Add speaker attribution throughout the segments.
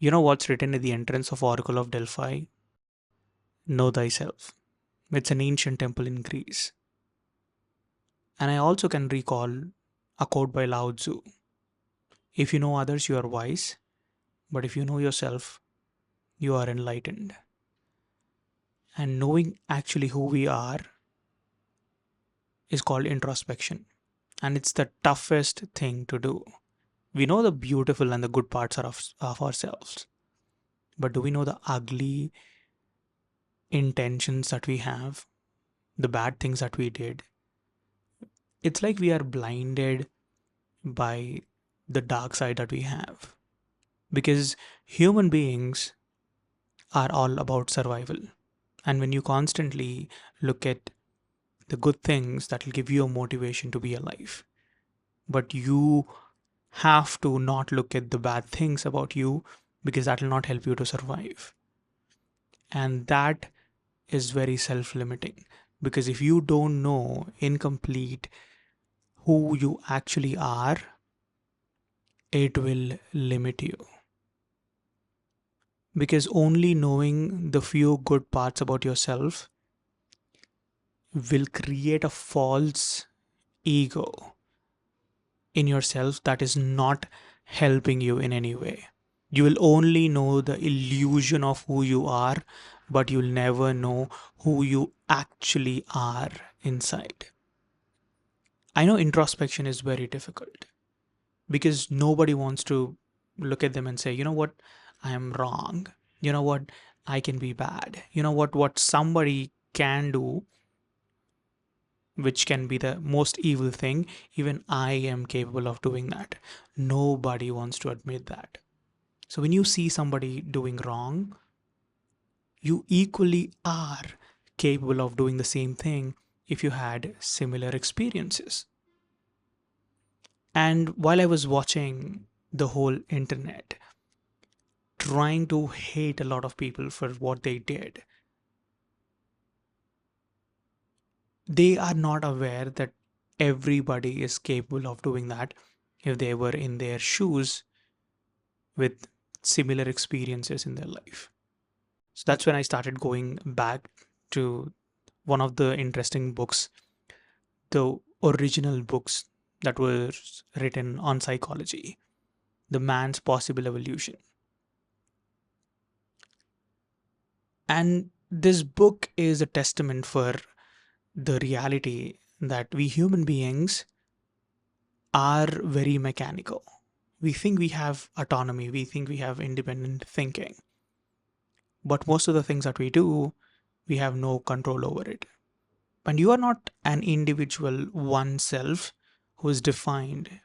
Speaker 1: You know what's written at the entrance of Oracle of Delphi? Know thyself. It's an ancient temple in Greece. And I also can recall a quote by Lao Tzu. If you know others, you are wise, but if you know yourself, you are enlightened. And knowing actually who we are is called introspection. And it's the toughest thing to do. We know the beautiful and the good parts of ourselves, but do we know the ugly intentions that we have, the bad things that we did? It's like we are blinded by the dark side that we have, because human beings are all about survival. And when you constantly look at the good things, that will give you a motivation to be alive. But you have to not look at the bad things about you, because that will not help you to survive. And that is very self limiting, because if you don't know incomplete who you actually are, it will limit you. Because only knowing the few good parts about yourself will create a false ego in yourself that is not helping you in any way. You will only know the illusion of who you are, but you'll never know who you actually are inside. I know introspection is very difficult because nobody wants to look at them and say, you know what, I am wrong. You know what, I can be bad. You know what somebody can do, which can be the most evil thing, even I am capable of doing that. Nobody wants to admit that. So when you see somebody doing wrong, you equally are capable of doing the same thing if you had similar experiences. And while I was watching the whole internet, trying to hate a lot of people for what they did, they are not aware that everybody is capable of doing that if they were in their shoes with similar experiences in their life. So that's when I started going back to one of the interesting books, the original books that were written on psychology, The Man's Possible Evolution. And this book is a testament for the reality that we human beings are very mechanical. We think we have autonomy, we think we have independent thinking, but most of the things that we do, we have no control over it. And you are not an individual, one self who is defined,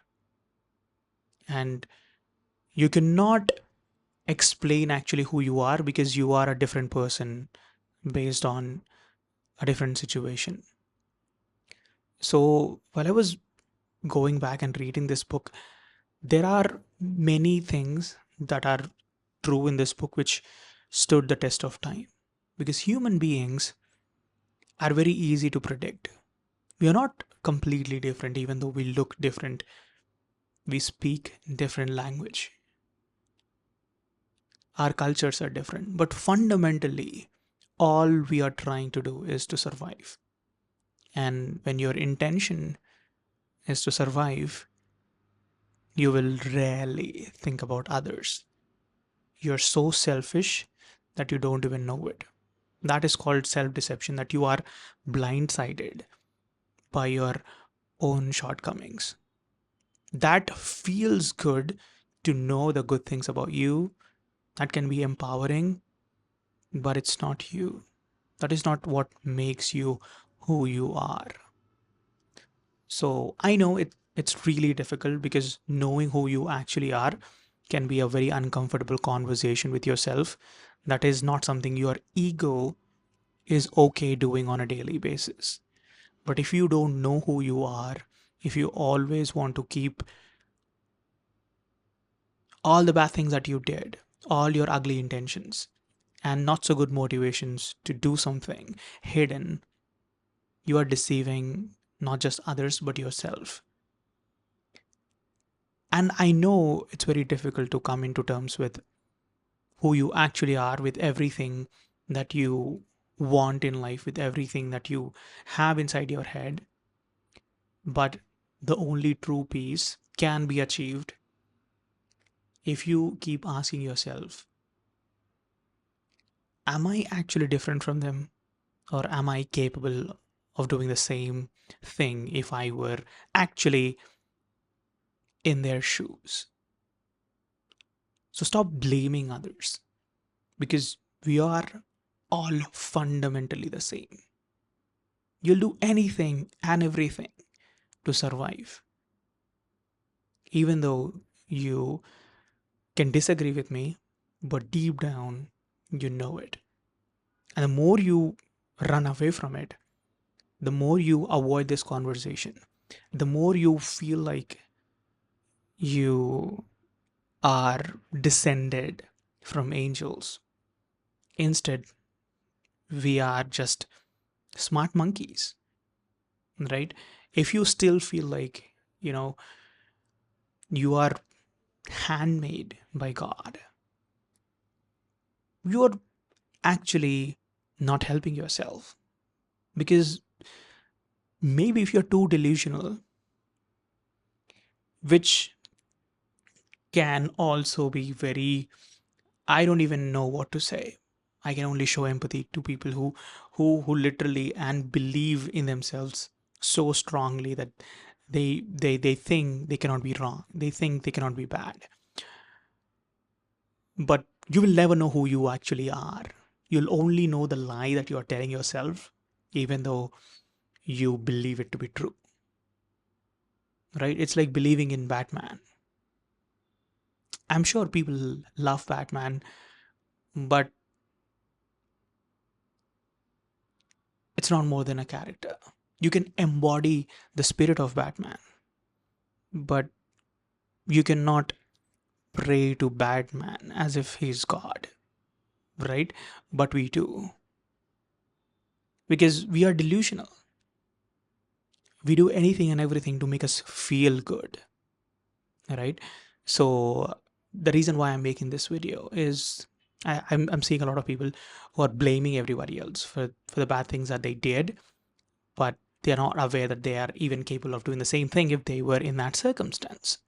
Speaker 1: and you cannot explain actually who you are because you are a different person based on a different situation. So while I was going back and reading this book, there are many things that are true in this book which stood the test of time, because human beings are very easy to predict. We are not completely different, even though we look different. We speak different language. Our cultures are different, but fundamentally, all we are trying to do is to survive. And when your intention is to survive, you will rarely think about others. You're so selfish that you don't even know it. That is called self deception, that you are blindsided by your own shortcomings. That feels good to know the good things about you. That can be empowering, but it's not you. That is not what makes you who you are. So I know it's really difficult, because knowing who you actually are can be a very uncomfortable conversation with yourself. That is not something your ego is okay doing on a daily basis. But if you don't know who you are, if you always want to keep all the bad things that you did, all your ugly intentions, and not so good motivations to do something hidden, you are deceiving not just others but yourself. And I know it's very difficult to come into terms with who you actually are, with everything that you want in life, with everything that you have inside your head. But the only true peace can be achieved if you keep asking yourself, am I actually different from them? Or am I capable of doing the same thing if I were actually in their shoes? So stop blaming others, because we are all fundamentally the same. You'll do anything and everything to survive. Even though you can disagree with me, but deep down, you know it. And the more you run away from it, the more you avoid this conversation, the more you feel like you are descended from angels. Instead, we are just smart monkeys, right? If you still feel like, you are handmade by God, you are actually not helping yourself. Because maybe if you're too delusional, which can also be very, I don't even know what to say. I can only show empathy to people who literally and believe in themselves so strongly that they think they cannot be wrong. They think they cannot be bad. But you will never know who you actually are. You'll only know the lie that you are telling yourself, even though you believe it to be true. Right? It's like believing in Batman. I'm sure people love Batman, but it's not more than a character. You can embody the spirit of Batman, but you cannot pray to Batman as if he's God, right? But we do, because we are delusional. We do anything and everything to make us feel good, right? So the reason why I'm making this video is I'm seeing a lot of people who are blaming everybody else for the bad things that they did, but they're not aware that they are even capable of doing the same thing if they were in that circumstance.